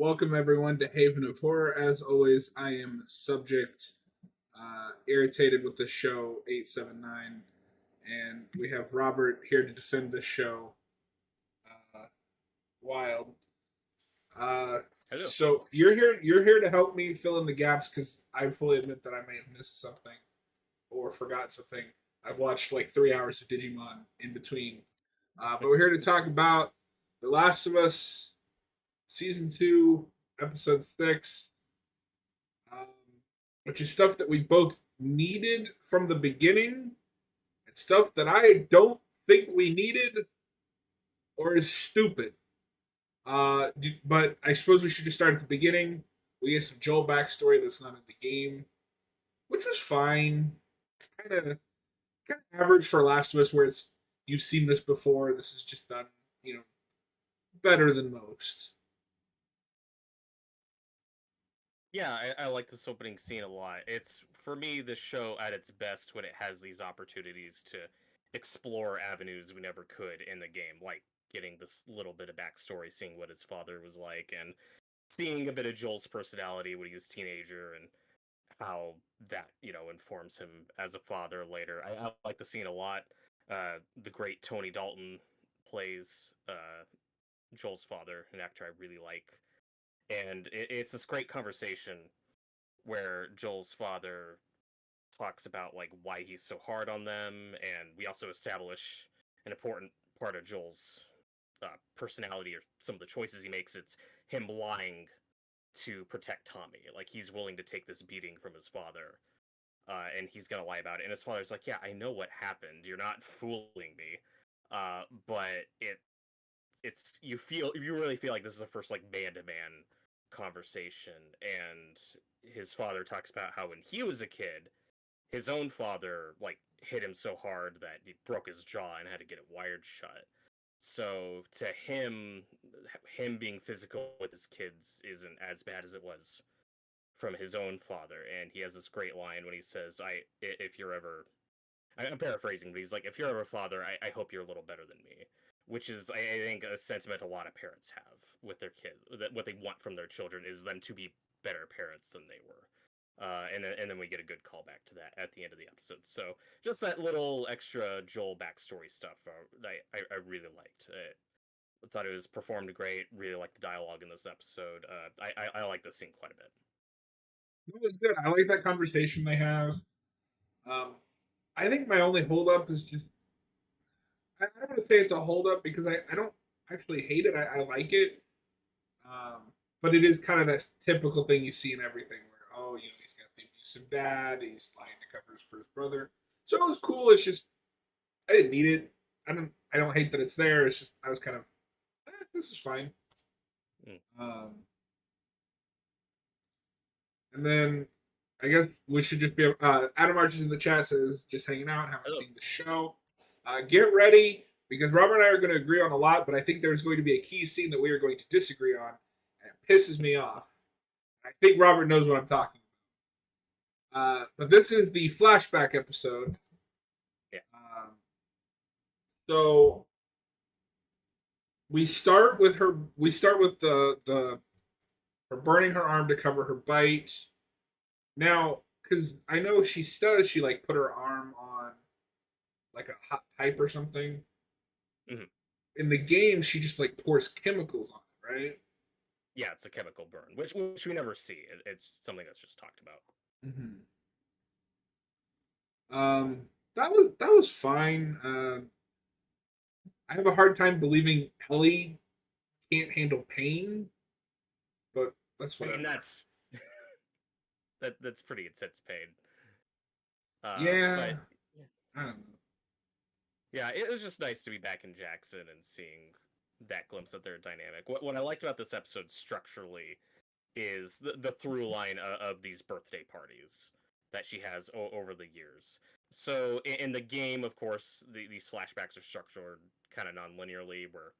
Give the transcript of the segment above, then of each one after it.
Welcome everyone to Haven of Horror. As always, I am subject irritated with the show 879, and we have Robert here to defend this show. Uh, Wild. Uh, Hello. so you're here to help me fill in the gaps because I fully admit that I may have missed something or forgot something. I've watched like 3 hours of Digimon in between, but we're here to talk about The Last of Us season 2, episode 6, um, which is stuff that we both needed from the beginning and stuff that I don't think we needed or is stupid. But I suppose we should just start at the beginning. We get some Joel backstory that's not in the game, which was fine. Kind of average for Last of Us, where it's you've seen this before. This is just done, you know, better than most. Yeah, I like this opening scene a lot. It's, for me, the show at its best when it has these opportunities to explore avenues we never could in the game, like getting this little bit of backstory, seeing what his father was like, and seeing a bit of Joel's personality when he was a teenager, and how that, informs him as a father later. I like the scene a lot. The great Tony Dalton plays Joel's father, an actor I really like. And it's this great conversation where Joel's father talks about like why he's so hard on them, and we also establish an important part of Joel's personality or some of the choices he makes. It's him lying to protect Tommy. Like he's willing to take this beating from his father, and he's gonna lie about it. And his father's like, "Yeah, I know what happened. You're not fooling me." But you really feel like this is the first like man to man conversation, and his father talks about how when he was a kid, his own father like hit him so hard that he broke his jaw and had to get it wired shut. So to him being physical with his kids isn't as bad as it was from his own father. And he has this great line when he says, if you're ever," I'm paraphrasing, but he's like, "If you're ever a father, I hope you're a little better than me," which is, I think, a sentiment a lot of parents have with their kids. That what they want from their children is them to be better parents than they were. And then we get a good callback to that at the end of the episode. So just that little extra Joel backstory stuff, I really liked. I thought it was performed great. Really liked the dialogue in this episode. I like this scene quite a bit. It was good. I like that conversation they have. Um, I think my only holdup is just I don't want to say it's a holdup because I don't actually hate it. I like it, but it is kind of that typical thing you see in everything where he's got the abusive dad, he's lying to cover for his brother. So it was cool. It's just I didn't need it. I don't hate that it's there. It's just I was kind of this is fine. Mm. Um, and then I guess we should just be. Adam Arch is in the chat says just hanging out, haven't Hello. seen the show. Get ready because Robert and I are going to agree on a lot, but I think there's going to be a key scene that we are going to disagree on, and it pisses me off. I think Robert knows what I'm talking about. But this is the flashback episode. Yeah. So we start with her. We start with the her burning her arm to cover her bite. Now, because I know she like put her arm on like a hot pipe or something. Hmm. In the game, she just like pours chemicals on it, right? Yeah, it's a chemical burn, which we never see. It's something that's just talked about. Mm-hmm. That was fine. I have a hard time believing Ellie can't handle pain, but that's I mean, whatever. that's pretty intense pain. Yeah, But I don't know. yeah, it was just nice to be back in Jackson and seeing that glimpse of their dynamic. What I liked about this episode structurally is the through line of these birthday parties that she has over the years. So in the game, of course, these flashbacks are structured kind of non-linearly, where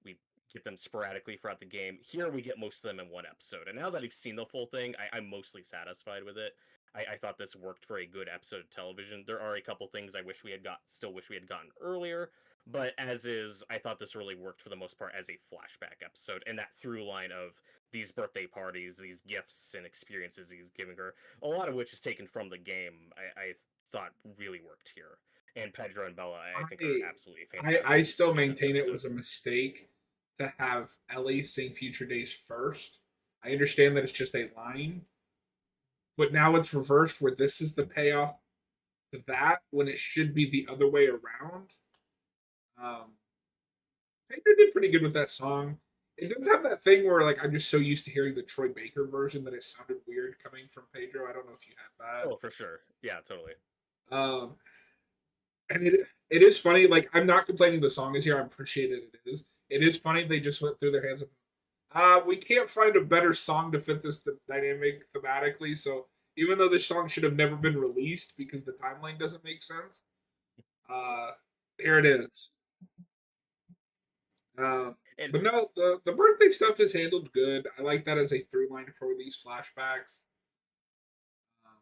we get them sporadically throughout the game. Here we get most of them in one episode, and now that I've seen the full thing, I'm mostly satisfied with it. I thought this worked for a good episode of television. There are a couple things I still wish we had gotten earlier, but as is, I thought this really worked for the most part as a flashback episode, and that through line of these birthday parties, these gifts and experiences he's giving her, a lot of which is taken from the game, I thought really worked here. And Pedro and Bella, I think, are I absolutely I fantastic still in this maintain it episode. was a mistake to have Ellie sing Future Days first. I understand that it's just a line, but now it's reversed where this is the payoff to that when it should be the other way around. Um, Pedro did pretty good with that song. It does have that thing where like I'm just so used to hearing the Troy Baker version that it sounded weird coming from Pedro. I don't know if you had Oh, for sure. Yeah, totally. that. And it is funny. Like I'm not complaining the song is here. I appreciate it. It is. It is funny. They just went through their hands. We can't find a better song to fit this dynamic thematically. So even though this song should have never been released because the timeline doesn't make sense, uh, here it is. Uh, And but no, the birthday stuff is handled good. I like that as a through line for these flashbacks. Um,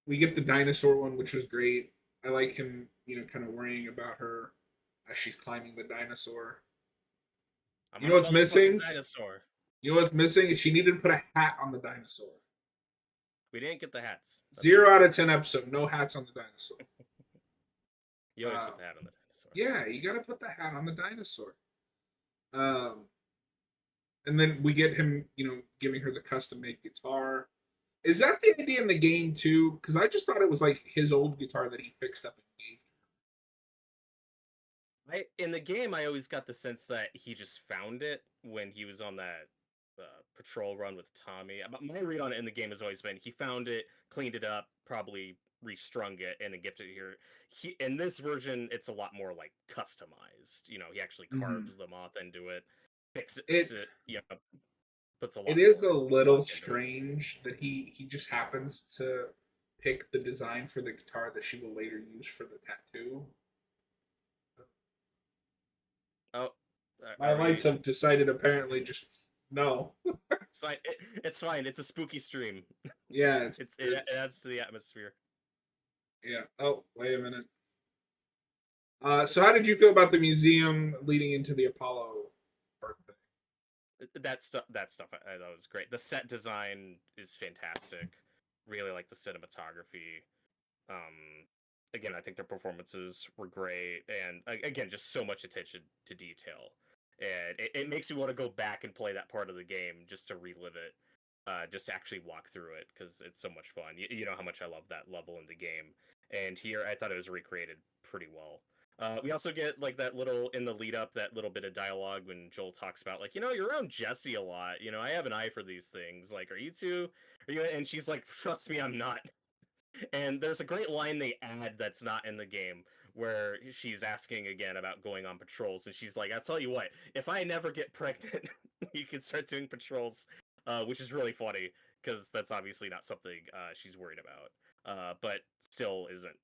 we get the dinosaur one, which was great. I like him, kind of worrying about her as she's climbing the dinosaur. I'm You know on a what's motherfucking missing? dinosaur. You know what's missing? She needed to put a hat on the dinosaur. We didn't get the hats. That's 0 out of 10 episode, no hats on the dinosaur. You always Uh, put the hat on the dinosaur. yeah, you got to put the hat on the dinosaur. Um, and then we get him, giving her the custom made guitar. Is that the idea in the game too? Because I just thought it was like his old guitar that he fixed up and gave In the game, I always got the sense that he just found it when he was on that patrol run with Tommy. But my read on it in the game has always been he found it, cleaned it up, probably restrung it, and then gifted it here. In this version, it's a lot more like customized. He actually her. carves the moth into it, fixes It it, puts a it lot is a more little work into it. strange that he just happens to pick the design for the guitar that she will later use for the tattoo. Oh, My are lights we? have decided apparently just no. It's fine. It's fine. It's a spooky stream. Yeah, it's It it's adds to the atmosphere. yeah. Oh, wait a minute. So how did you feel about the museum leading into the Apollo birthday? That stuff I thought was great. The set design is fantastic. Really like the cinematography. Um, again, I think their performances were great, and again, just so much attention to detail, and it makes me want to go back and play that part of the game just to relive it, just to actually walk through it because it's so much fun. You know how much I love that level in the game, and here I thought it was recreated pretty well. We also get like that little in the lead up, that little bit of dialogue when Joel talks about like, you're around Jesse a lot. I have an eye for these things. Like, are you two? Are you? And she's like, trust me, I'm not. And there's a great line they add that's not in the game where she's asking again about going on patrols, and she's like, "I'll tell you what, if I never get pregnant, you can start doing patrols," which is really funny because that's obviously not something she's worried about. But still isn't,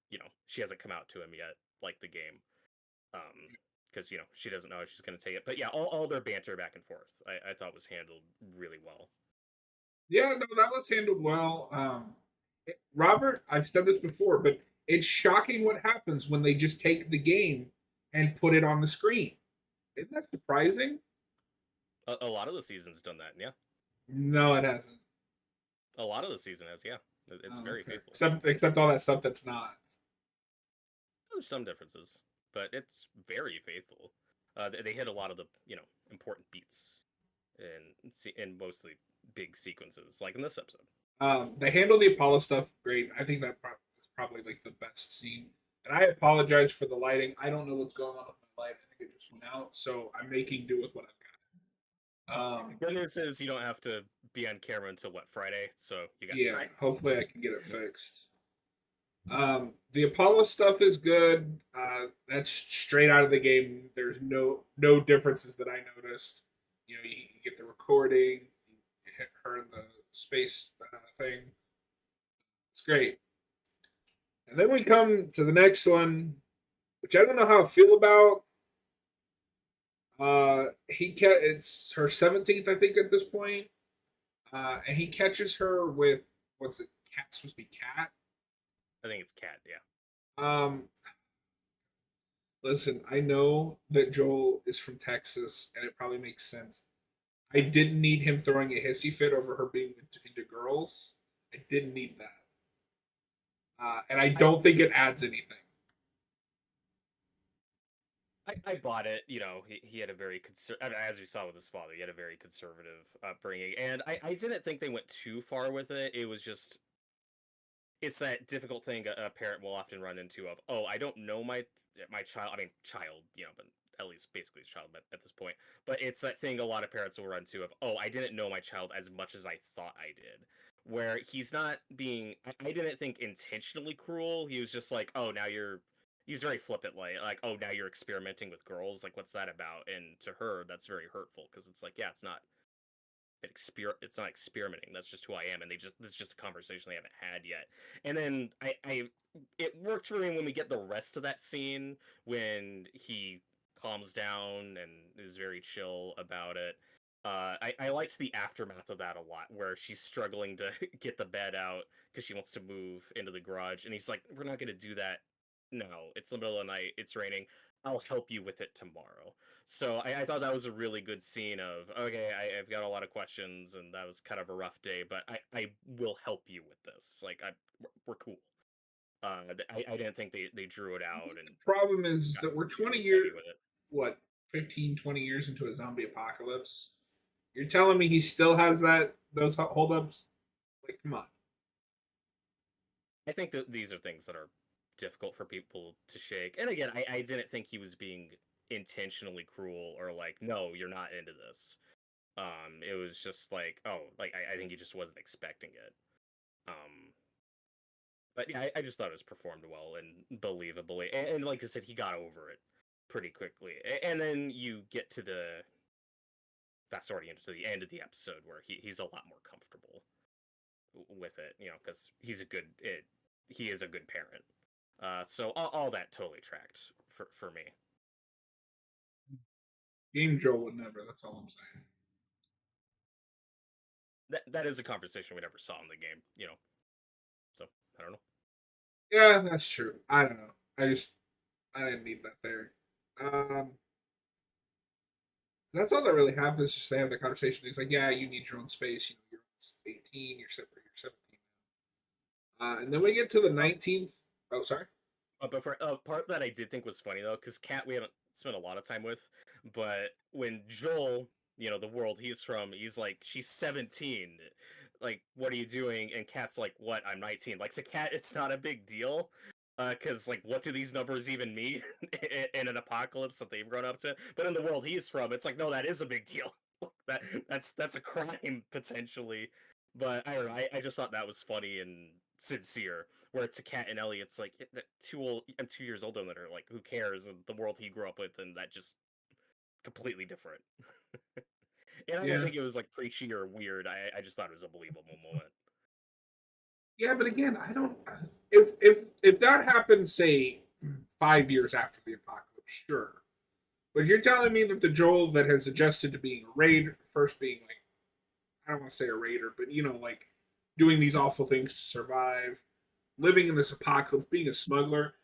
she hasn't come out to him yet, like the game, because she doesn't know if she's going to take it. But yeah, all their banter back and forth, I thought was handled really well. Yeah, no, that was handled well. Robert, I've said this before, but it's shocking what happens when they just take the game and put it on the screen. Isn't that surprising? A lot of the season's done that, yeah. No, it hasn't. A lot of the season has, yeah. It's Oh, very okay. faithful. Except all that stuff that's not. There's some differences, but it's very faithful. They hit a lot of the important beats in mostly big sequences, like in this episode. They handle the Apollo stuff great. I think that is probably like the best scene. And I apologize for the lighting. I don't know what's going on with my light. I think it just went out, so I'm making do with what I've got. Good news is you don't have to be on camera until what, Friday, so you got Yeah, time. hopefully I can get it fixed. The Apollo stuff is good. That's straight out of the game. There's no differences that I noticed. You get the recording, you hit her in the space thing. It's great. And then we come to the next one, which I don't know how I feel about. It's her 17th, I think, at this point. And he catches her with what's it? Cat supposed to be cat. I think it's Cat, yeah. Um, Listen, I know that Joel is from Texas, and it probably makes sense. I didn't need him throwing a hissy fit over her being into girls. I didn't need that, and I I don't think it adds anything. I bought it. You know, he had a very as we saw with his father, he had a very conservative upbringing, and I didn't think they went too far with it. It was just it's that difficult thing a parent will often run into of, oh, I don't know my child. I mean, child, you know, but at least basically his child at this point. But it's that thing a lot of parents will run to of, oh, I didn't know my child as much as I thought I did. Where he's not being, I didn't think intentionally cruel. He was just like, oh, now you're. He's very flippantly like, oh, now you're experimenting with girls. Like, what's that about? And to her, that's very hurtful because it's like, yeah, it's not experimenting. That's just who I am, and this is just a conversation they haven't had yet. And then it worked for me when we get the rest of that scene when he calms down and is very chill about it. I liked the aftermath of that a lot, where she's struggling to get the bed out because she wants to move into the garage, and he's like, "We're not going to do that. No, it's the middle of the night. It's raining. I'll help you with it tomorrow." So I thought that was a really good scene of, okay, I've got a lot of questions and that was kind of a rough day, but I will help you with this. Like we're cool. I didn't think they drew it out and The problem is got that we're 20 too years, heavy with it. what, 15, 20 years into a zombie apocalypse. You're telling me he still has those holdups? Like, come on. I think that these are things that are difficult for people to shake. And again, I didn't think he was being intentionally cruel or like, no, you're not into this. It was just like, oh, like I think he just wasn't expecting it. Um, But yeah, I just thought it was performed well and believably, and like I said, he got over it pretty quickly. And then you get to the fast forwarding into the end of the episode where he's a lot more comfortable with it, you know, because he is a good parent. So all that totally tracked for me. Game Joel would never. That's all I'm saying. That is a conversation we never saw in the game, you know. So I don't know. Yeah, that's true. I don't know. I didn't need that there. Um, that's all that really happens. Just they have the conversation. He's like, "Yeah, you need your own space. You know, you're 18. You're 17." And then we get to the Oh, 19th. Oh, sorry. but for part that I did think was funny though, because Kat we haven't spent a lot of time with, but when Joel, you know, the world he's from, he's like, she's 17. Like, what are you doing? And Kat's like, what? I'm 19. Like, to Kat, it's not a big deal. Because like, what do these numbers even mean in an apocalypse that they've grown up to? But in the world he's from, it's like, no, that is a big deal. That's a crime potentially. But I don't know. I just thought that was funny and sincere. Where it's a Cat and Ellie, it's like that too old. I'm 2 years older than her. Like, who cares? And the world he grew up with, and that just completely different. And I didn't Yeah, think it was like preachy or weird. I just thought it was a believable moment. yeah, but again, I don't. If that happened, say 5 years after the apocalypse, sure. But you're telling me that the Joel that has adjusted to being a raider, first being like, I don't want to say a raider, but you know, like doing these awful things to survive, living in this apocalypse, being a smuggler,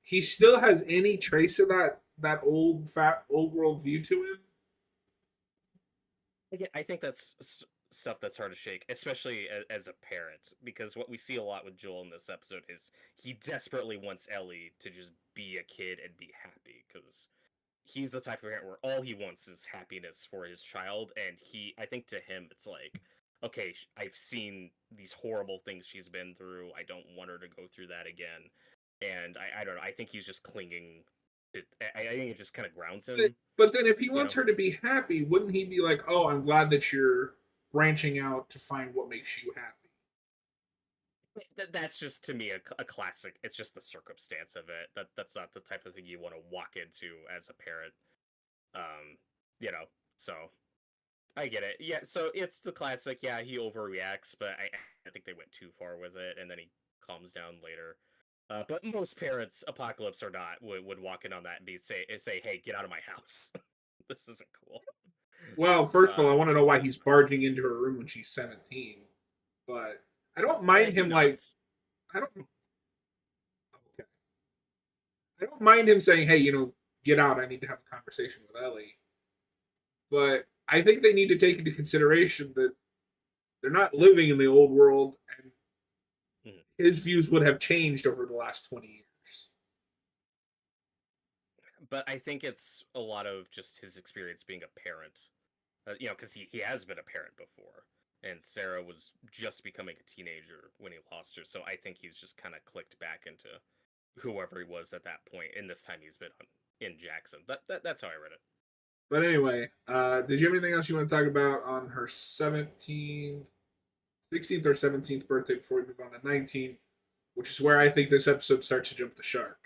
he still has any trace of that old fat old world view to him. Again, I think that's stuff that's hard to shake, especially as a parent, because what we see a lot with Joel in this episode is he desperately wants Ellie to just be a kid and be happy, because he's the type of parent where all he wants is happiness for his child, and I think to him, it's like, okay, I've seen these horrible things she's been through. I don't want her to go through that again, and I don't know. I think he's just clinging. I think it just kind of grounds But, him, but then if he you wants know. her to be happy, wouldn't he be like, "Oh, I'm glad that you're branching out to find what makes you happy"? That's just to me a classic. It's just the circumstance of it. That's not the type of thing you want to walk into as a parent. Um, you know. So I get it. Yeah, so it's the classic. Yeah, he overreacts, but I think they went too far with it, and then he calms down later. But most parents, apocalypse or not, would walk in on that and say, "Hey, get out of my house. This isn't cool." Well, first of all, I Um, want to know why he's barging into her room when she's 17. But I don't mind he him like knows. I don't. Okay. I don't mind him saying, "Hey, get out. I need to have a conversation with Ellie." But I think they need to take into consideration that they're not living in the old world, and Mhm. his views would have changed over the last 20 years. But I think it's a lot of just his experience being a parent. Because he has been a parent before, and Sarah was just becoming a teenager when he lost her. So I think he's just kind of clicked back into whoever he was at that point. And this time he's been in Jackson. That's how I read it. But anyway, did you have anything else you want to talk about on her 17th, 16th or 17th birthday before we move on to 19, which is where I think this episode starts to jump the shark?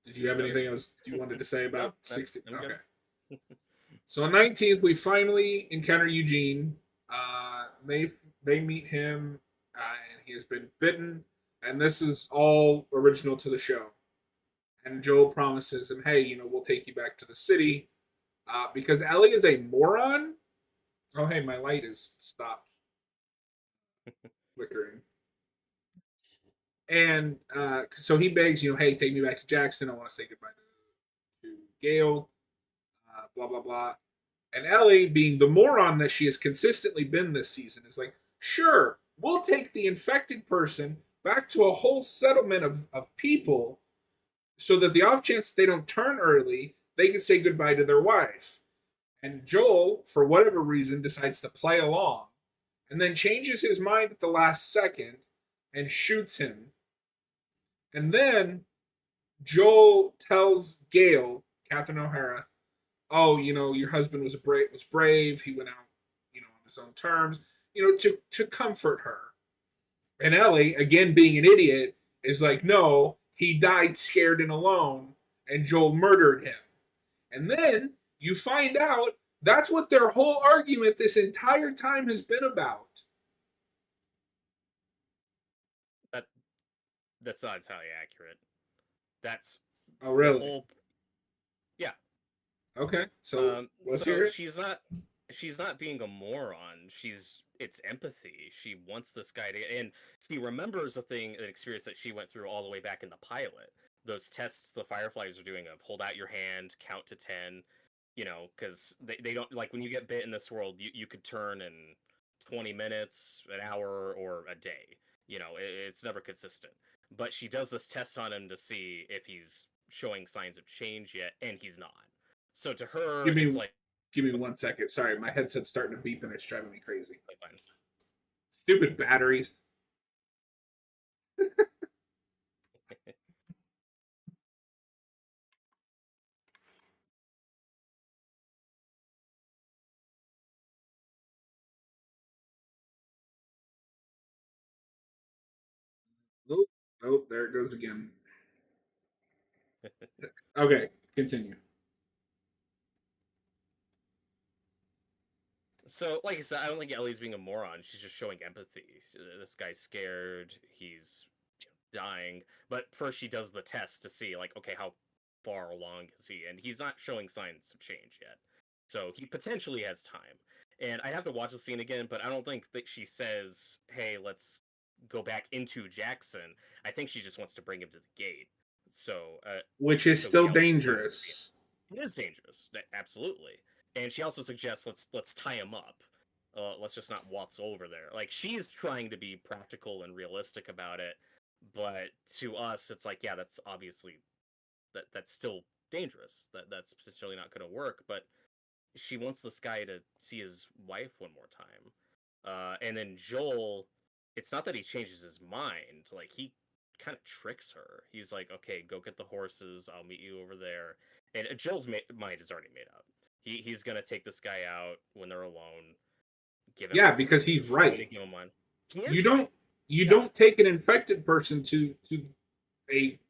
Did you have No, anything else you wanted to say no, about 16? I'm Okay. good. So on 19th, we finally encounter Eugene. They meet him, and he has been bitten, and this is all original to the show. And Joel promises him, "Hey, we'll take you back to the city," because Ellie is a moron. Oh, hey, my light is stopped flickering. And so he begs, "Hey, take me back to Jackson. I want to say goodbye to Gail." Blah blah blah. And Ellie, being the moron that she has consistently been this season, is like, "Sure, we'll take the infected person back to a whole settlement of people, so that the off chance they don't turn early, they can say goodbye to their wife." And Joel, for whatever reason, decides to play along, and then changes his mind at the last second and shoots him. And then Joel tells Gail, Catherine O'Hara, "Oh, your husband was brave. He went out, on his own terms, to comfort her." And Ellie, again being an idiot, is like, "No, he died scared and alone, and Joel murdered him." And then you find out that's what their whole argument this entire time has been about. That that's not entirely accurate. That's Oh, the really? whole. Yeah. Okay, so let's So hear it. she's not being a moron. It's empathy. She wants this guy to, and she remembers an experience that she went through all the way back in the pilot. Those tests the Fireflies are doing of hold out your hand, count to 10, because they don't like when you get bit in this world, you could turn in 20 minutes, an hour, or a day. It's never consistent. But she does this test on him to see if he's showing signs of change yet, and he's not. So to her, Give it's me like, give me 1 second. Sorry, my headset's starting to beep and it's driving me crazy. fine. Stupid batteries. Oh, oh, there it goes again. Okay, continue. So, like I said, I don't think Ellie's being a moron. She's just showing empathy. This guy's scared. He's dying. But first, she does the test to see, like, okay, how far along is he? And he's not showing signs of change yet. So he potentially has time. And I have to watch the scene again, but I don't think that she says, hey, let's go back into Jackson. I think she just wants to bring him to the gate. So, Which is so still Gail. dangerous. It is dangerous, absolutely. And she also suggests let's tie him up. Let's just not waltz over there. Like she is trying to be practical and realistic about it, but to us, it's like, yeah, that's obviously that's still dangerous. That's potentially not going to work. But she wants this guy to see his wife one more time. And then Joel, it's not that he changes his mind. Like he kind of tricks her. He's like, okay, go get the horses. I'll meet you over there. And Joel's mind is already made up. He's gonna take this guy out when they're alone. Give him Yeah, because everything. he's Try to right. give him one. He You is don't right. you Yeah. don't take an infected person to a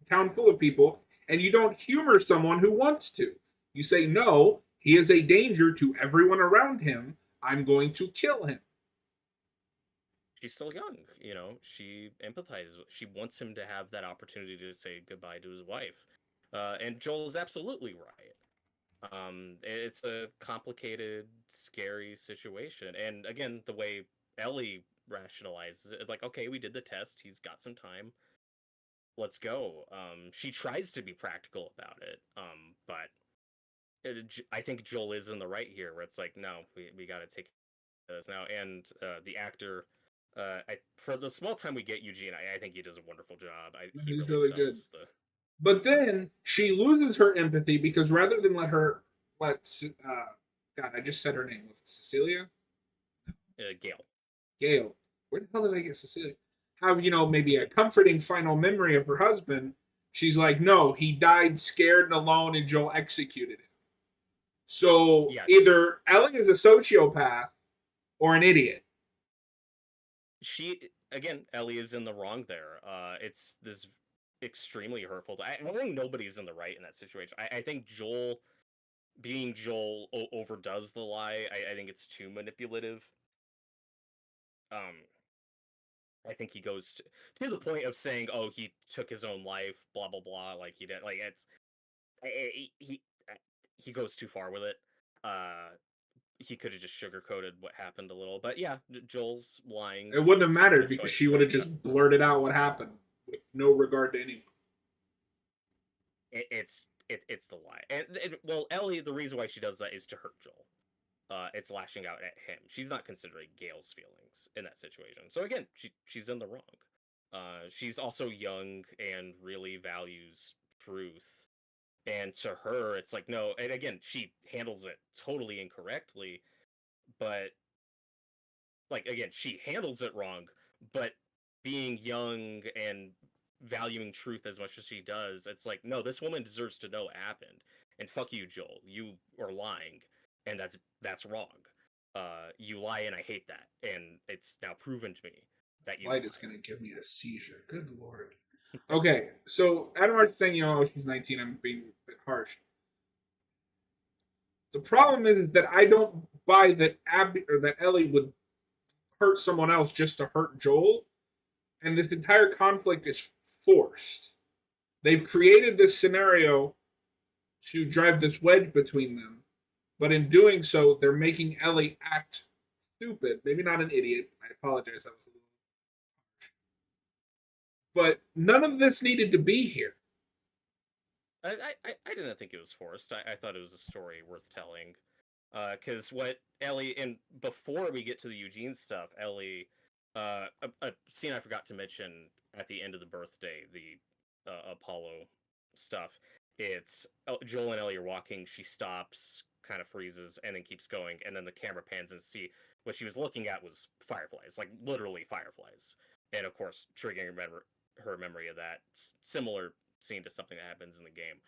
town full of people, and you don't humor someone who wants to. You say, "No, he is a danger to everyone around him. I'm going to kill him." She's still young. She empathizes. She wants him to have that opportunity to say goodbye to his wife. And Joel is absolutely right. It's a complicated, scary situation. And again, the way Ellie rationalizes it. It's like, okay, we did the test. He's got some time. Let's go. She tries to be practical about it. But I think Joel is in the right here, where it's like, no, we got to take this now. And the actor, for the small time we get Eugene, I think he does a wonderful job. He He's really really good. sells the But then she loses her empathy because rather than let God, I just said her name, was it Cecilia? Gale. Gail. Where the hell did I get Cecilia? Have, maybe a comforting final memory of her husband. She's like, no, he died scared and alone, and Joel executed him. So Yeah, either Ellie is a sociopath or an idiot. she again, Ellie is in the wrong there. It's this extremely hurtful. I think nobody's in the right in that situation. I think Joel, being Joel, overdoes the lie. I think it's too manipulative. Um, I think he goes to the point of saying, "Oh, he took his own life," blah blah blah. Like he did. Like it's he goes too far with it. Uh, he could have just sugarcoated what happened a little, but yeah, Joel's lying. It wouldn't have He's making mattered a because choice she would that have just blurted out what happened with no regard to anyone. it's the lie. And well, Ellie, the reason why she does that is to hurt Joel. It's lashing out at him. She's not considering Gail's feelings in that situation. So again, she's in the wrong. She's also young and really values truth. And to her, it's like no. And again, she handles it totally incorrectly. But like again, she handles it wrong. But being young and valuing truth as much as she does, it's like no, this woman deserves to know what happened. And fuck you, Joel. You are lying, and that's wrong. You lie, and I hate that. And it's now proven to me that you Light is lie. going to give me a seizure. Good lord. Okay, so Adam Art's saying, she's 19. I'm being a bit harsh. The problem is that I don't buy that Abby or that Ellie would hurt someone else just to hurt Joel, and this entire conflict is forced. They've created this scenario to drive this wedge between them, but in doing so, they're making Ellie act stupid. Maybe not an idiot. I apologize. That was a little. But none of this needed to be here. I didn't think it was forced. I thought it was a story worth telling. Because what Ellie, and before we get to the Eugene stuff, Ellie, a scene I forgot to mention at the end of the birthday, the Apollo stuff. It's Joel and Ellie are walking. She stops, kind of freezes, and then keeps going. And then the camera pans and see what she was looking at was fireflies, like literally fireflies. And of course, triggering her memory of that similar scene to something that happens in the game.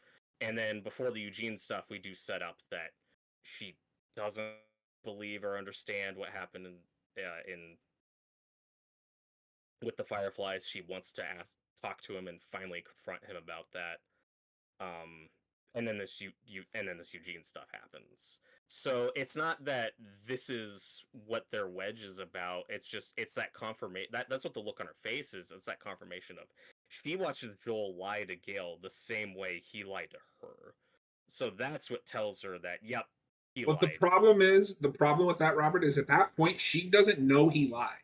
And then before the Eugene stuff, we do set up that she doesn't believe or understand what happened in with the fireflies. She wants to talk to him and finally confront him about that. Um, and then this Eugene stuff happens. So it's not that this is what their wedge is about. It's just it's that confirmation that's what the look on her face is. It's that confirmation of she watches Joel lie to Gale the same way he lied to her. So that's what tells her that yep, he But lied. the problem with that, Robert, is at that point she doesn't know he lied.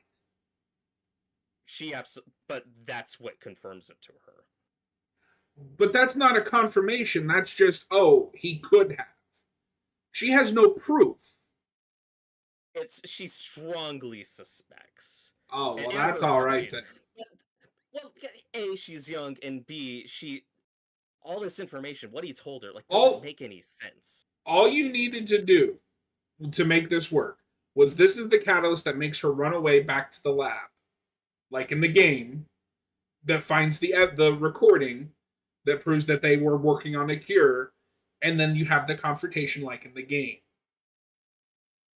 She absolutely, but that's what confirms it to her. But that's not a confirmation. That's just, oh, he could have. She has no proof. It's she strongly suspects, Oh, and well, in that's her all heart, right she. then. Well, A, she's young, and B, she all this information, what he told her, like doesn't All make any sense. all you needed to do to make this work was this is the catalyst that makes her run away back to the lab, like in the game, that finds the recording that proves that they were working on a cure, and then you have the confrontation like in the game.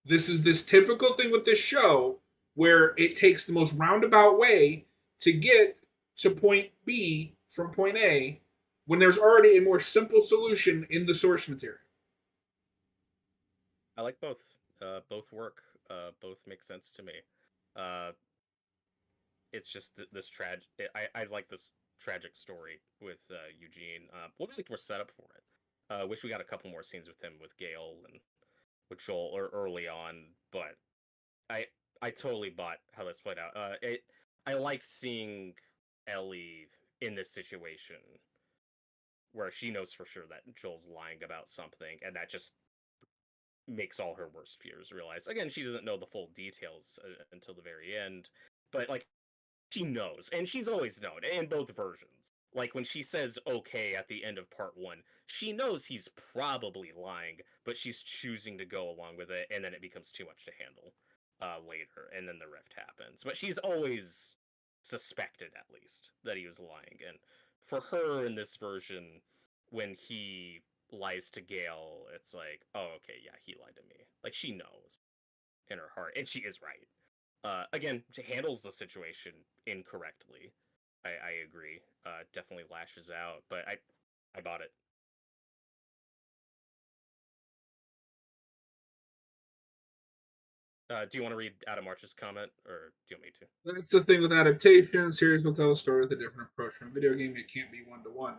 This is this typical thing with this show where it takes the most roundabout way to get to point B from point A when there's already a more simple solution in the source material. I like both. Both work. Both make sense to me. Uh, it's just this tragic. I like this tragic story with Eugene. Looks like we're set up for it. Wish we got a couple more scenes with him with Gale and with Joel or early on, but I I totally bought how this played out. I like seeing Ellie in this situation where she knows for sure that Joel's lying about something, and that just makes all her worst fears realize. Again, she doesn't know the full details until the very end, but like she knows, and she's always known in both versions. Like when she says okay at the end of part one, she knows he's probably lying, but she's choosing to go along with it, and then it becomes too much to handle later, and then the rift happens. But she's always suspected, at least, that he was lying. And for her in this version, when he lies to Gale, it's like, oh, okay, yeah, he lied to me. Like she knows in her heart, and she is right. Again, she handles the situation incorrectly. I agree. Definitely lashes out, but I bought it. Do you want to read Adam Arch's comment, or do you want me to? That's the thing with adaptation. Series will tell a story with a different approach. From a video game, it can't be one to one.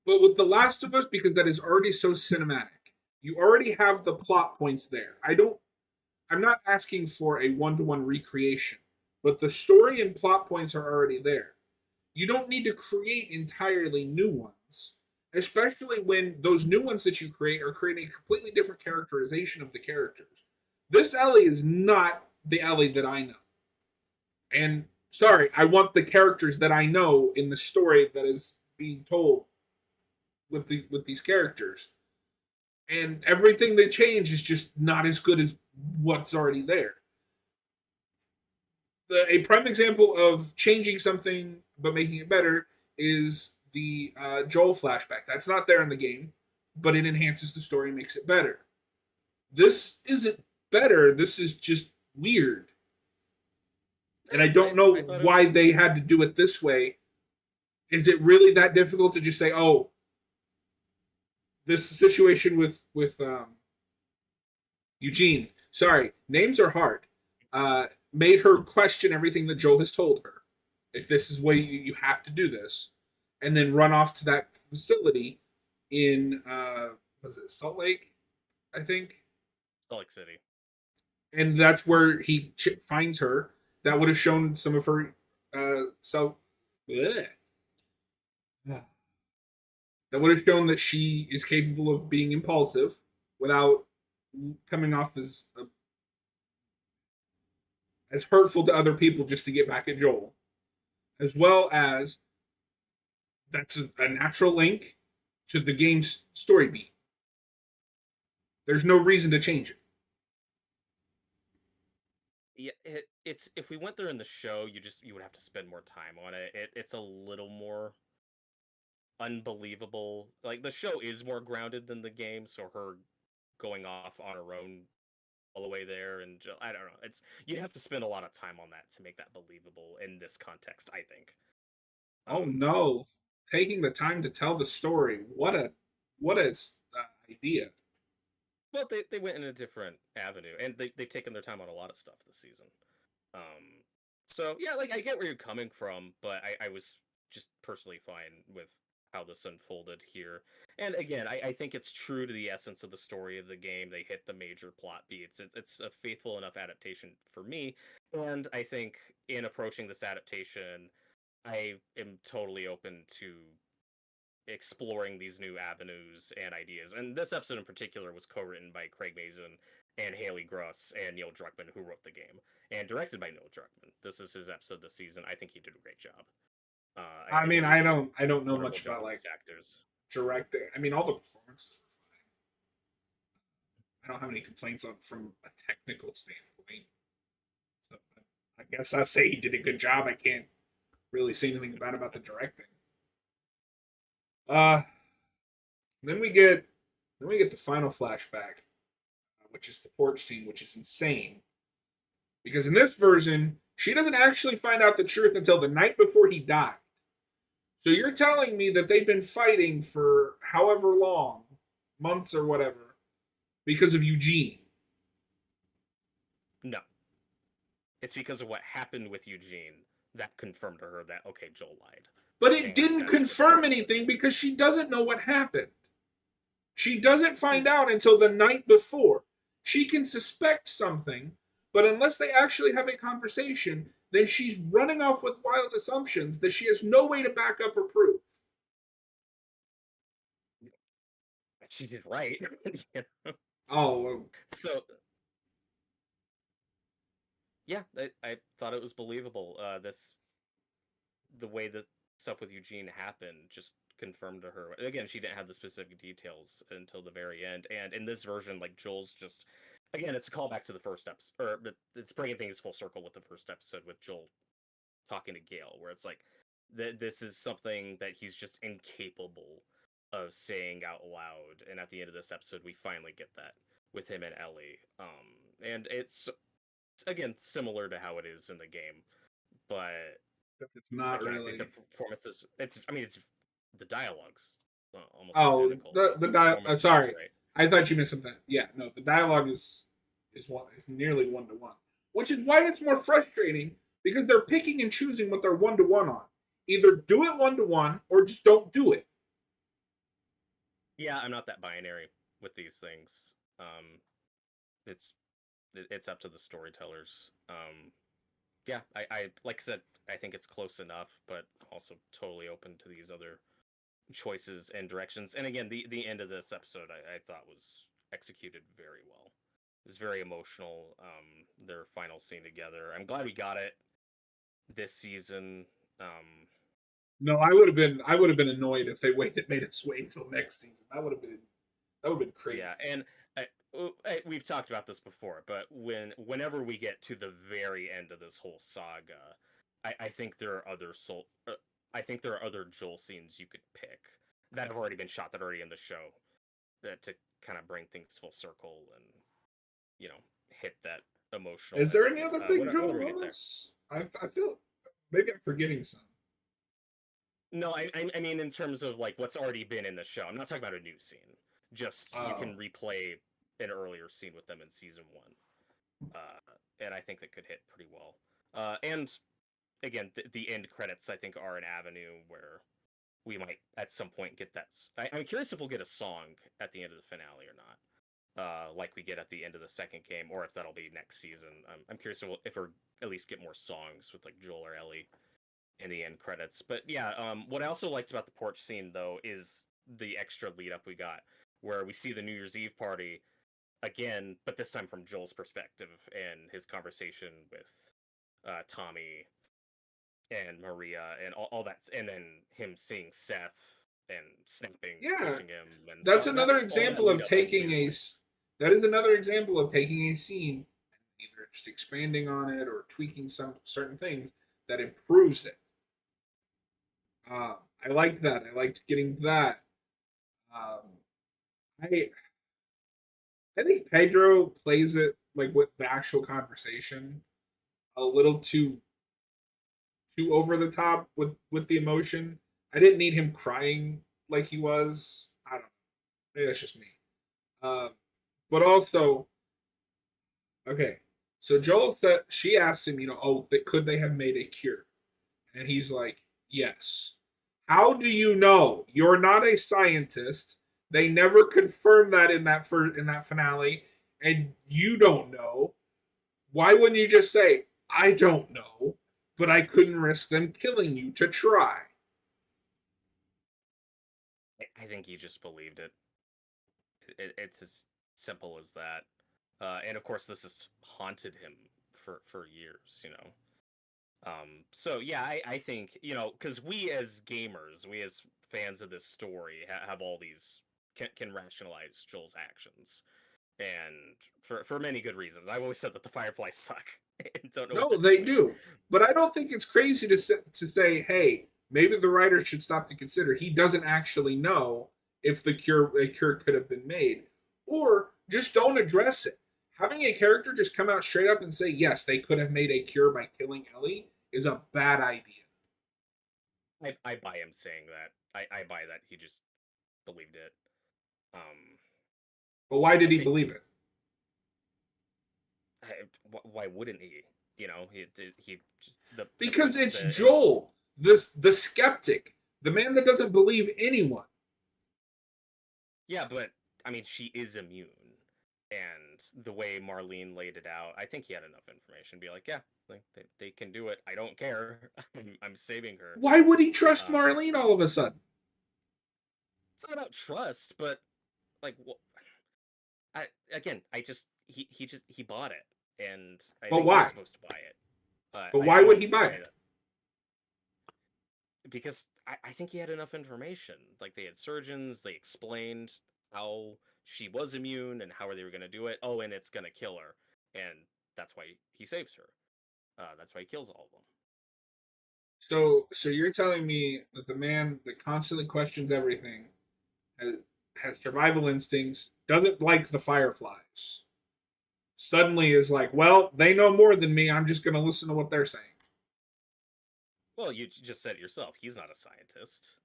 But with The Last of Us, because that is already so cinematic, you already have the plot points there. I'm not asking for a one to one recreation, but the story and plot points are already there. You don't need to create entirely new ones, especially when those new ones that you create are creating a completely different characterization of the characters. This Ellie is not the Ellie that I know. And sorry, I want the characters that I know in the story that is being told with these characters. And everything they change is just not as good as what's already there. A prime example of changing something but making it better is the Joel flashback. That's not there in the game, but it enhances the story and makes it better. This isn't better. This is just weird. And I don't know why they had to do it this way. Is it really that difficult to just say, "Oh, this situation with Eugene"? Sorry, names are hard. Made her question everything that Joel has told her. If this is what you have to do this, and then run off to that facility in was it Salt Lake, I think, Salt Lake City. And that's where he finds her. That would have shown some of her self. Bleh. That would have shown that she is capable of being impulsive without coming off as hurtful to other people just to get back at Joel, as well as that's a natural link to the game's story beat. There's no reason to change it. Yeah, it's if we went there in the show, you would have to spend more time on it. It's a little more unbelievable. Like the show is more grounded than the game, so her going off on her own all the way there, and I don't know. It's you have to spend a lot of time on that to make that believable in this context, I think. Oh no, taking the time to tell the story. What a idea. Well, they went in a different avenue, and they've taken their time on a lot of stuff this season. So yeah, like I get where you're coming from, but I was just personally fine with how this unfolded here. And again, I think it's true to the essence of the story of the game. They hit the major plot beats. It's a faithful enough adaptation for me, and I think in approaching this adaptation, I am totally open to exploring these new avenues and ideas. And this episode in particular was co-written by Craig Mazin and Haley Gross and Neil Druckmann, who wrote the game, and directed by Neil Druckmann. This is his episode this season. I think he did a great job. I mean, I don't know much about like actors directing. I mean, all the performances were fine. I don't have any complaints on from a technical standpoint. So I guess I'll say he did a good job. I can't really say anything bad about the directing. Uh, then we get the final flashback, which is the porch scene, which is insane. Because in this version, she doesn't actually find out the truth until the night before he died. So you're telling me that they've been fighting for however long, months or whatever, because of Eugene? No. It's because of what happened with Eugene that confirmed to her that, okay, Joel lied. But it didn't confirm anything because she doesn't know what happened. She doesn't find out until the night before. She can suspect something, But unless they actually have a conversation, then she's running off with wild assumptions that she has no way to back up or prove. She did right. You know? Oh, So yeah, I thought it was believable. The way that stuff with Eugene happened just confirmed to her. Again, she didn't have the specific details until the very end. And in this version, like Joel's just again, it's a callback to the first episode, or but it's bringing things full circle with the first episode with Joel talking to Gail, where it's like this is something that he's just incapable of saying out loud. And at the end of this episode, we finally get that with him and Ellie. And it's again similar to how it is in the game, but it's not again, I really. think the performances. It's I mean it's the dialogues almost Oh, identical. the The dial. performances are Sorry, great. I thought you meant something. Yeah, no, the dialogue is nearly 1-to-1, which is why it's more frustrating because they're picking and choosing what they're 1-to-1 on. Either do it 1-to-1 or just don't do it. Yeah, I'm not that binary with these things. It's it's up to the storytellers. Yeah, I like I said, I think it's close enough, but also totally open to these other choices and directions. And again, the end of this episode I thought was executed very well. It was very emotional. Their final scene together. I'm glad we got it this season. No, I would have been annoyed if they made us wait until next season. That would have been crazy. Yeah, and we've talked about this before, but whenever we get to the very end of this whole saga, I think there are I think there are other Joel scenes you could pick that have already been shot, that are already in the show, to kind of bring things full circle and hit that emotional. Is there any other big Joel when we get there. moments? I feel maybe I'm forgetting some. No, I mean in terms of like what's already been in the show. I'm not talking about a new scene. Just you can replay an earlier scene with them in season 1, and I think that could hit pretty well. And again, the end credits I think are an avenue where we might at some point get that. I'm curious if we'll get a song at the end of the finale or not, like we get at the end of the second game, or if that'll be next season. I'm curious if we'll at least get more songs with like Joel or Ellie in the end credits. But yeah, what I also liked about the porch scene though is the extra lead up we got, where we see the New Year's Eve party again, but this time from Joel's perspective and his conversation with Tommy and Maria and all that, and then him seeing Seth and snapping, pushing him. And that's another example of taking a. That is another example of taking a scene, either just expanding on it or tweaking some certain things that improves it. I liked that. I liked getting that. I I think Pedro plays it like with the actual conversation a little too over the top with the emotion. I didn't need him crying like he was. I don't know. Maybe that's just me. Uh, but also, okay. So Joel said she asked him, oh, could they have made a cure? And he's like, yes. How do you know? You're not a scientist. They never confirmed that in that finale, and you don't know. Why wouldn't you just say, I don't know, but I couldn't risk them killing you to try? I think he just believed it. It's as simple as that. And of course, this has haunted him for years. So yeah, I think because we as gamers, we as fans of this story, have all these can rationalize Joel's actions, and for many good reasons. I've always said that the Fireflies suck. Don't know. No, they do, but I don't think it's crazy to say, hey, maybe the writer should stop to consider he doesn't actually know if a cure could have been made, or just don't address it. Having a character just come out straight up and say, yes, they could have made a cure by killing Ellie is a bad idea. I buy him saying that. I buy that he just believed it. But why did he believe it? Why wouldn't he? Because it's Joel, the skeptic, the man that doesn't believe anyone. Yeah, but I mean, she is immune. And the way Marlene laid it out, I think he had enough information to be like, yeah, like they can do it. I don't care. I'm saving her. Why would he trust Um, Marlene all of a sudden? it's not about trust, but like, I just he bought it, and I But think he was why? supposed to buy it. But But I why would don't he buy buy it? it because I think he had enough information. Like they had surgeons, they explained how she was immune and how they were gonna do it. Oh, and it's gonna kill her, and that's why he saves her. That's why he kills all of them. So you're telling me that the man that constantly questions everything has, has survival instincts, doesn't like the Fireflies, suddenly is like, well, they know more than me. I'm just going to listen to what they're saying. Well, you just said it yourself. He's not a scientist.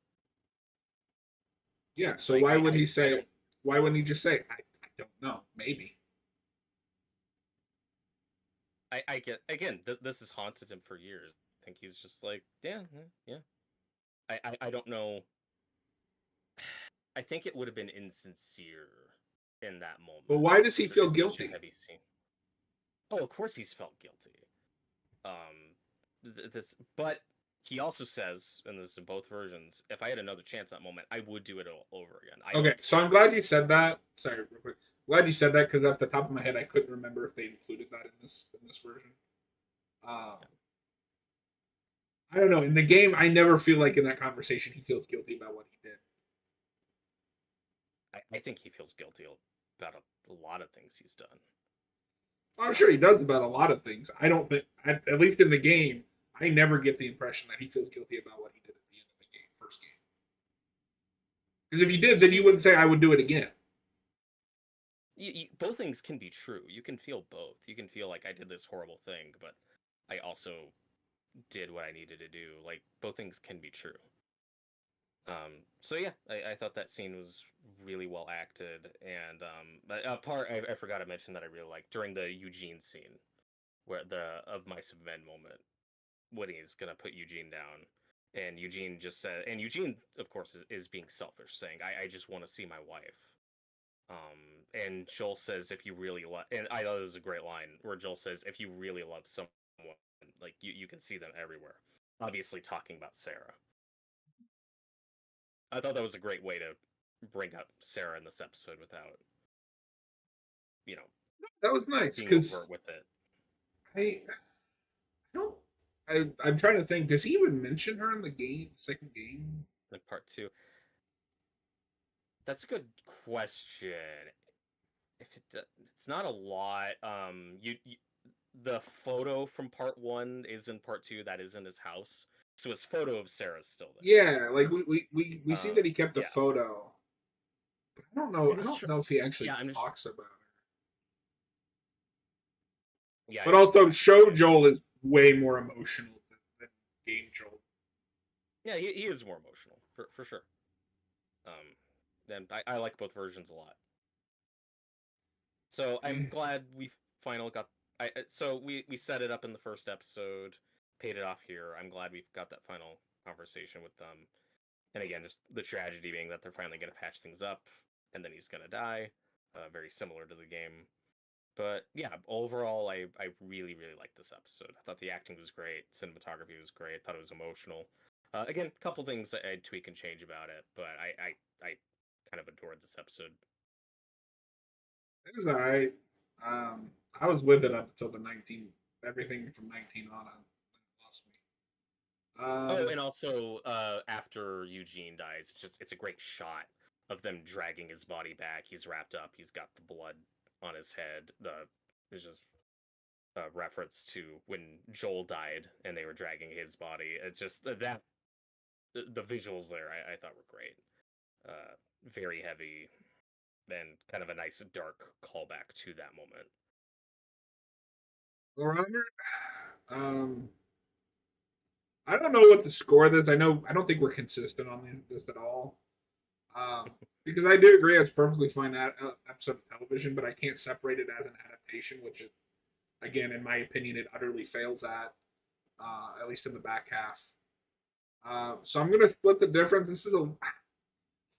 Yeah. So Like why would he I say? don't. Why wouldn't he just say, I don't know, maybe? I get again. This has haunted him for years. I think he's just like, yeah, yeah. I don't know. I think it would have been insincere in that But moment why does he because feel it's such a guilty? heavy scene. Oh, of course he's felt guilty. This, but he also says, and this is in both versions, if I had another chance that moment, I would do it all over again. I Okay, don't so I'm care. glad you said that. Sorry, real quick. Glad you said that because off the top of my head, I couldn't remember if they included that in this version. Um, I don't know. In the game, I never feel like in that conversation he feels guilty about what he did. I think he feels guilty about a lot of things he's done. I'm sure he does about a lot of things. I don't think, at least in the game, I never get the impression that he feels guilty about what he did at the end of the game, first game. Because if you did, then you wouldn't say I would do it again. Both things can be true. You can feel both. You can feel like I did this horrible thing, but I also did what I needed to do. Like both things can be true. So yeah, I thought that scene was really well acted, and but a part I forgot to mention that I really liked during the Eugene scene, where the of mice and men moment, when he's gonna put Eugene down, and Eugene just said, and Eugene of course is being selfish, saying I just want to see my wife. And Joel says, if you really love, and I thought it was a great line where Joel says, if you really love someone, like you can see them everywhere. Obviously, talking about Sarah. I thought that was a great way to bring up Sarah in this episode without, you know, That was nice being because overt with it. I don't. I'm trying to think. Does he even mention her in the game, second game? In part two, that's a good question. If it's not a lot. You the photo from part one is in part two. That is in his house, so his photo of Sarah's still Yeah, like we there. see that he kept the Yeah, photo, but I don't know. I'm I just don't know if he yeah, actually I'm just talks about her. yeah, But also, show Joel is way more emotional than game Joel. yeah. He is more emotional for sure. And I like both versions a lot. So I'm Yeah. glad we finally got. So we set it up in the first episode, paid it off here. I'm glad we've got that final conversation with them. And again, just the tragedy being that they're finally going to patch things up, and then he's going to die, very similar to the game. But yeah, overall, I really really liked this episode. I thought the acting was great, cinematography was great. I thought it was emotional. Again, a couple things I'd tweak and change about it, but I kind of adored this episode. It was alright. I was with it up until the 19. Everything from 19 on, lost me. Oh, Um, and also after Eugene dies, it's a great shot of them dragging his body back. He's wrapped up. He's got the blood on his head. There's just a reference to when Joel died and they were dragging his body. It's just that the visuals there I thought were great. Very heavy and kind of a nice dark callback to that moment. Robert. Um, I don't know what to score this. I don't think we're consistent on this at all. Because I do agree it's perfectly fine episode of television, but I can't separate it as an adaptation, which is, again, in my opinion, it utterly fails at least in the back half. So I'm gonna split the difference. It's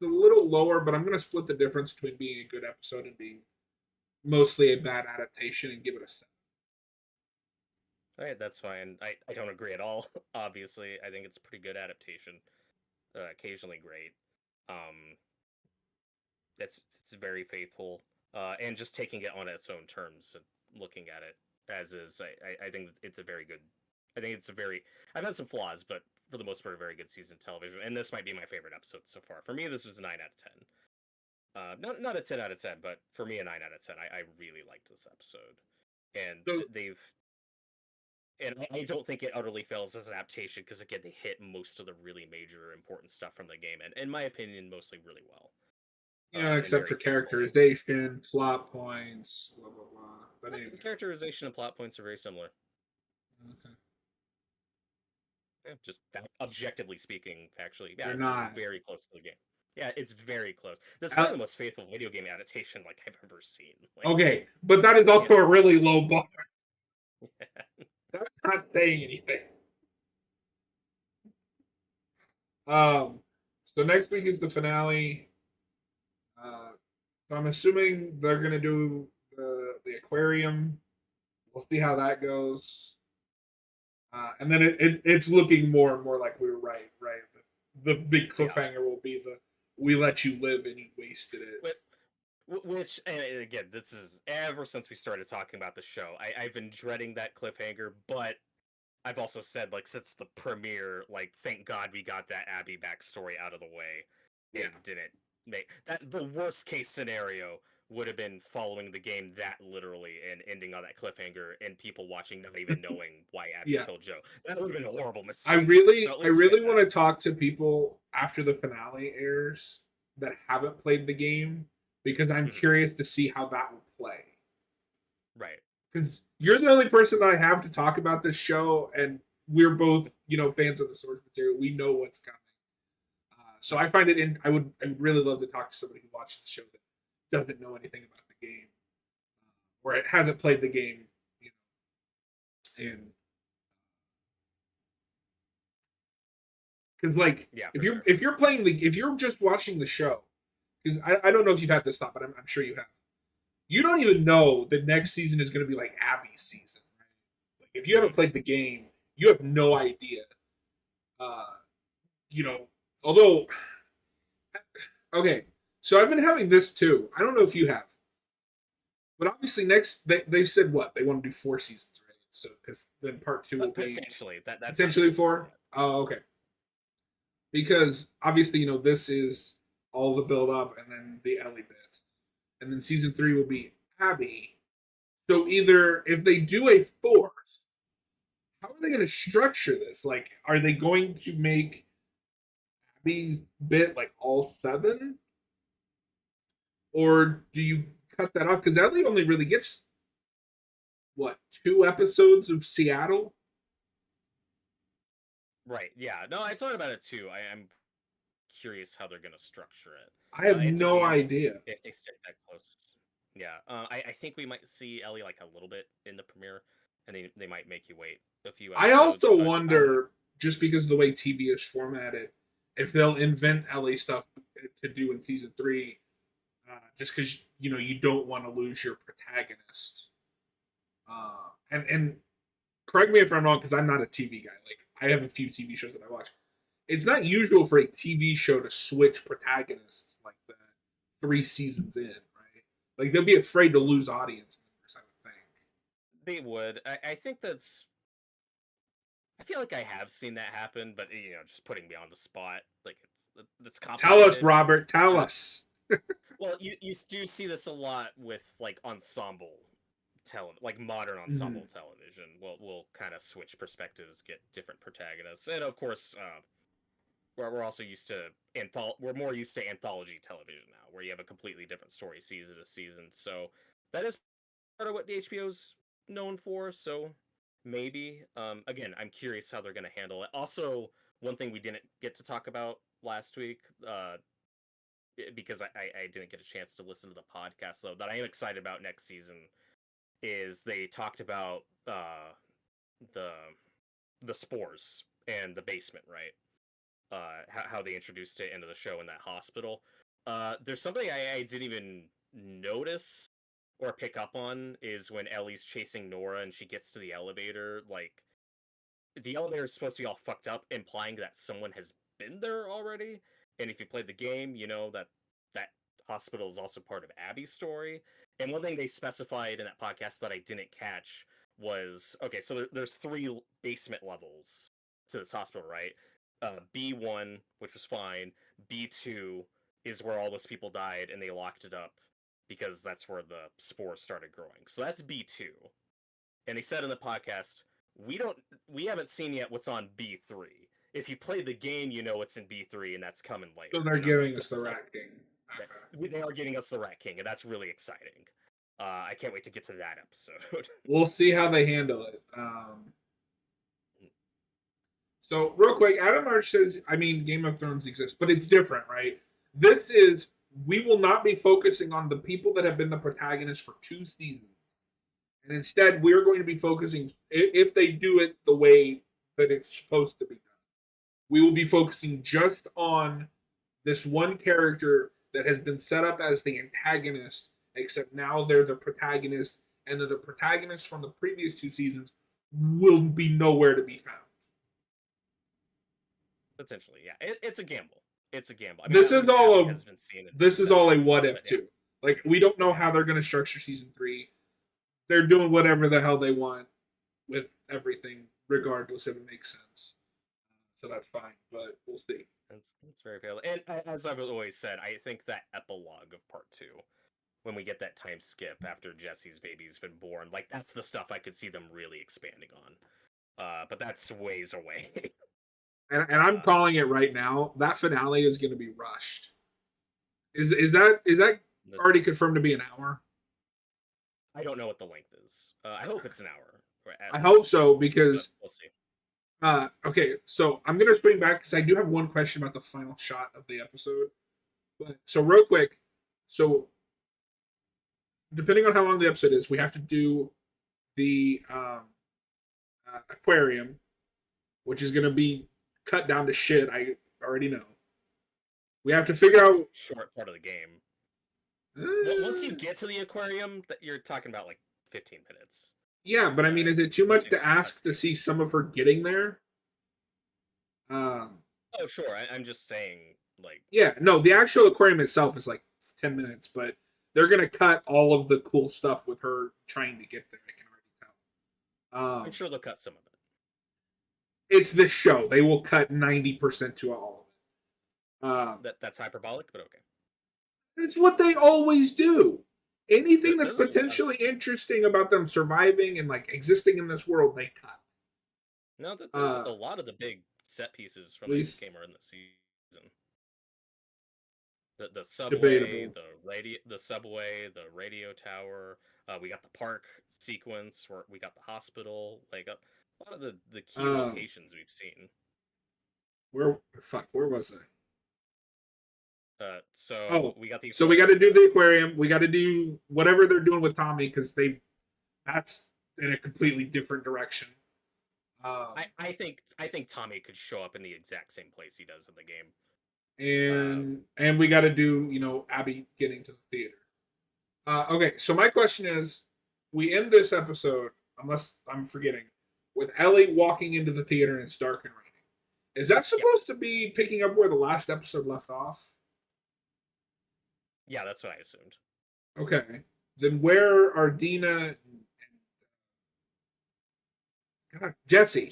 a little lower, but I'm gonna split the difference between being a good episode and being mostly a bad adaptation and give it a 7. All right, that's fine. I don't agree at all. Obviously, I think it's a pretty good adaptation. Occasionally great. Um, it's very faithful. And just taking it on its own terms and looking at it as is, I think it's a very good. I think it's a very. I've had some flaws, but for the most part, a very good season of television. And this might be my favorite episode so far. For me, this was a 9 out of 10. Not a 10 out of 10, but for me, a 9 out of 10. I really liked this episode, and So they've. And I don't think it utterly fails as an adaptation because again, they hit most of the really major important stuff from the game, and in my opinion, mostly really well. And except very for faithful. characterization, plot points, blah blah blah. But But anyway, the characterization and plot points are very similar. okay. Yeah, just objectively speaking, actually, yeah, They're it's not. very close to the game. Yeah, it's very close. That's probably Al- the most faithful video game adaptation like I've ever seen. Like, okay, but that is yeah, also a really low bar. That's not saying anything. Um, so next week is the finale. So I'm assuming they're gonna do the aquarium. We'll see how that goes. And then it's looking more and more like we were right. Right. The big yeah. cliffhanger will be the we let you live and you wasted it. Which, and again, this is ever since we started talking about the show. I've been dreading that cliffhanger, but I've also said, like, since the premiere, like, thank God we got that Abby backstory out of the way Yeah. and didn't make that the worst case scenario would have been following the game that literally and ending on that cliffhanger and people watching not even knowing why Abby Yeah. killed Joe. That would have been a horrible I mistake. really, So at I least we really had want that. to talk to people after the finale airs that haven't played the game because I'm Mhm. curious to see how that will play. Right. Because you're the only person that I have to talk about this show, and we're both, fans of the source material. We know what's coming. So I find it in. I would really love to talk to somebody who watched the show that doesn't know anything about the game, or it hasn't played the game, and because like Yeah, if for you're sure. if you're playing the if you're just watching the show, because I don't know if you've had this thought, but I'm sure you have. You don't even know the next season is going to be like Abby's season, right? Like if you haven't Mhm. played the game, you have no idea. Uh, you know, although okay, so I've been having this too. I don't know if you have, but obviously next they said what they want to do 4 seasons, right? So because then part two will be Potentially, that's not potentially confirmed 4. yet. Oh, okay. Because obviously this is all the build up and then the Ellie bit, and then season 3 will be Abby. So either if they do a fourth, how are they going to structure this? Like, are they going to make Abby's bit like all 7, or do you cut that off? Because Ellie only really gets what 2 episodes of Seattle. Right. Yeah. No, I thought about it too. I'm curious how they're gonna structure it. I have It's a no gamble idea. if they stick that close. Yeah. I think we might see Ellie like a little bit in the premiere, and they might make you wait a few I episodes. also But I don't know. wonder, just because of the way TV is formatted, if they'll invent Ellie stuff to do in season 3, just because you don't want to lose your protagonist. And correct me if I'm wrong, because I'm not a TV guy. Like I have a few TV shows that I watch. It's not usual for a TV show to switch protagonists like that 3 seasons in, right? Like they'll be afraid to lose audience members. I would think. They would. I think that's. I feel like I have seen that happen, but just putting me on the spot, like it's Tell us, complicated. Robert. Tell Uh, us. well, you do see this a lot with like ensemble like modern Mhm. ensemble television. We'll kind of switch perspectives, get different protagonists, and of course, we're also used to we're more used to anthology television now, where you have a completely different story season to season. So that is part of what the HBO's known for. So maybe, again, I'm curious how they're going to handle it. Also, one thing we didn't get to talk about last week, because I didn't get a chance to listen to the podcast though, that I am excited about next season is they talked about the the spores and the basement, right? How they introduced it into the show in that hospital. There's something I didn't even notice or pick up on is when Ellie's chasing Nora and she gets to the elevator. Like, the elevator is supposed to be all fucked up, implying that someone has been there already. And if you played the game, you know that that hospital is also part of Abby's story. And one thing they specified in that podcast that I didn't catch was, okay, so there's three basement levels to this hospital, right? B1, which was fine. B2 is where all those people died and they locked it up because that's where the spores started growing. So that's B2. And they said in the podcast, we haven't seen yet what's on B3. If you played the game, you know what's in B3, and that's coming later. So they're giving us the Rat King. Okay. They are giving us the Rat King, and that's really exciting. I can't wait to get to that episode. We'll see how they handle it. So real quick, Adam Arch says, I mean, Game of Thrones exists, but it's different, right? This is, we will not be focusing on the people that have been the protagonists for 2 seasons. And instead, we're going to be focusing, if they do it the way that it's supposed to be done, we will be focusing just on this one character that has been set up as the antagonist, except now they're the protagonist, and the protagonists from the previous 2 seasons will be nowhere to be found. Potentially, yeah. It's a gamble. It's a gamble. I mean, this is all a what if too. Like, we don't know how they're going to structure season 3. They're doing whatever the hell they want with everything, regardless if it makes sense. So that's fine, but we'll see. It's very fair. And as I've always said, I think that epilogue of part 2, when we get that time skip after Jesse's baby's been born, like, that's the stuff I could see them really expanding on. But that's ways away. And I'm calling it right now. That finale is going to be rushed. Is that already confirmed to be an hour? I don't know what the length is. I hope it's an hour. I hope so, because we'll see. Okay, so I'm gonna swing back because I do have one question about the final shot of the episode. But so real quick, so depending on how long the episode is, we have to do the aquarium, which is gonna be cut down to shit. I already know. We have to figure out short part of the game. Once you get to the aquarium, that you're talking about like 15 minutes. Yeah, but I mean, is it too much to ask to see some of her getting there? Oh, sure. I'm just saying, like. Yeah, no, the actual aquarium itself is like 10 minutes, but they're gonna cut all of the cool stuff with her trying to get there. I can already tell. I'm sure they'll cut some of it. It's this show; they will cut 90% to all of it. That's hyperbolic, but okay. It's what they always do. Anything that's potentially interesting about them surviving and like existing in this world, they cut. No, there's a lot of the big set pieces from this game are in the season. The subway, the subway, the radio tower. We got the park sequence where we got the hospital. Like a lot of the key locations we've seen. Where was I? We got the. So we got to do the aquarium. We got to do whatever they're doing with Tommy because that's in a completely different direction. I think Tommy could show up in the exact same place he does in the game. And we got to do Abby getting to the theater. Okay, so my question is, we end this episode, unless I'm forgetting, with Ellie walking into the theater and it's dark and raining. Is that supposed to be picking up where the last episode left off? Yeah, that's what I assumed. Okay. Then where are Dina and Jesse?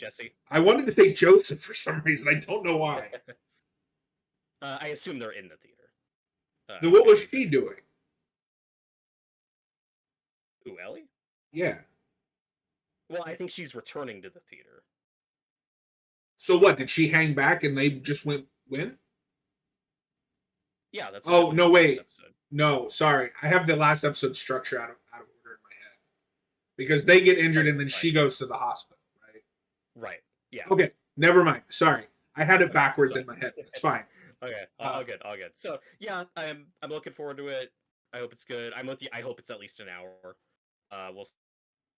I wanted to say Joseph for some reason. I don't know why. I assume they're in the theater. Then what was she doing? Who, Ellie? Yeah. Well, I think she's returning to the theater. So what? Did she hang back and they just win? Yeah, that's. Oh no! Wait, no, sorry. I have the last episode structure out of order in my head because they get injured and then she goes to the hospital, right? Right. Yeah. Okay. Never mind. Sorry, I had it backwards in my head. It's fine. Okay. All good. So yeah, I'm looking forward to it. I hope it's good. I'm with you. I hope it's at least an hour. We'll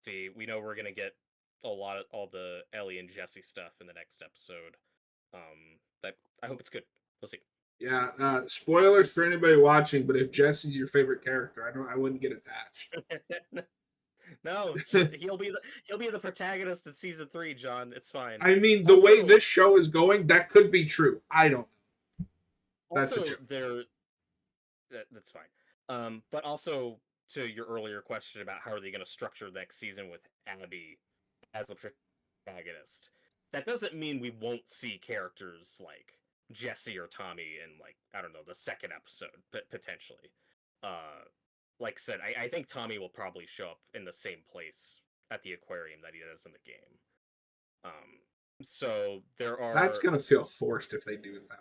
see. We know we're gonna get all the Ellie and Jesse stuff in the next episode. I hope it's good. We'll see. Yeah, spoilers for anybody watching, but if Jesse's your favorite character, I wouldn't get attached. No, he'll be the protagonist in season 3, John. It's fine. I mean, the way Also, this show is going, that could be true. I don't know. That's a also joke. that's fine. But also to your earlier question about how are they going to structure next season with Abby as the protagonist, that doesn't mean we won't see characters like Jesse or Tommy in, like, I don't know, the second episode potentially. Uh, like I said, I think Tommy will probably show up in the same place at the aquarium that he does in the game. So there That's are gonna feel forced if they do it that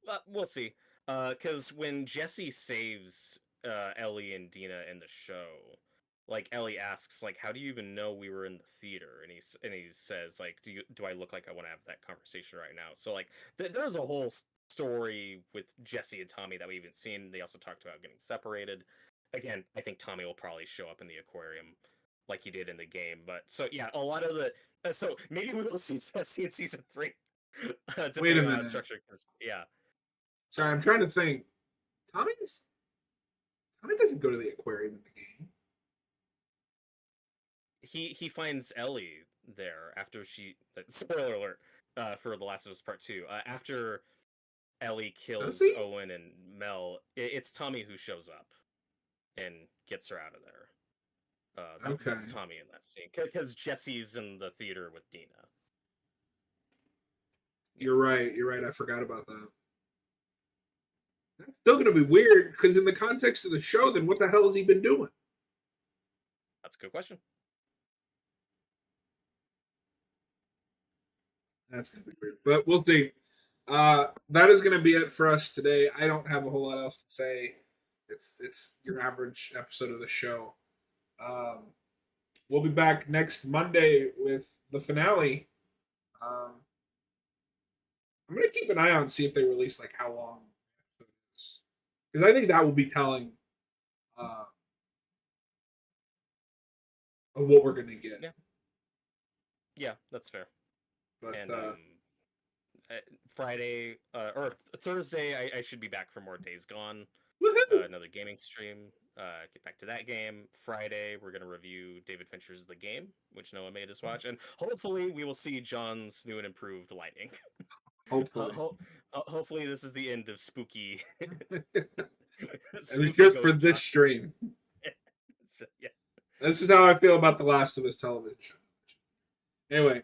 way. we'll see. Because when Jesse saves Ellie and Dina in the show, like Ellie asks, like, "How do you even know we were in the theater?" And he says, like, do I look like I want to have that conversation right now?" So like, there's a whole story with Jesse and Tommy that we haven't seen. They also talked about getting separated. Again, I think Tommy will probably show up in the aquarium like he did in the game. But so yeah, a lot of the so maybe we will see Jesse in season 3. Wait a Depending on how it's minute. structured. Because yeah. Sorry, I'm trying to think. Tommy doesn't go to the aquarium in the game. He finds Ellie there after she spoiler alert for The Last of Us Part 2. After Ellie Does kills he? Owen and Mel, it's Tommy who shows up and gets her out of there. Okay. That's Tommy in that scene because Jesse's in the theater with Dina. You're right. You're right. I forgot about that. That's still gonna be weird because in the context of the show, then what the hell has he been doing? That's a good question. That's gonna be weird, but we'll see. That is gonna be it for us today. I don't have a whole lot else to say. It's your average episode of the show. Um, we'll be back next Monday with the finale. Um, I'm gonna keep an eye out and see if they release like how long it is, because I think that will be telling uh, of what we're gonna get. Yeah, yeah, that's fair. But And Friday or Thursday, I should be back for more Days Gone. woohoo! Another gaming stream. Get back to that game. Friday, we're going to review David Fincher's The Game, which Noah made us watch. And hopefully, we will see John's new and improved lighting. Hopefully, Hopefully, this is the end of spooky. and spooky it's just for Ghost this John. stream. Yeah. This is how I feel about the Last of Us television show. Anyway,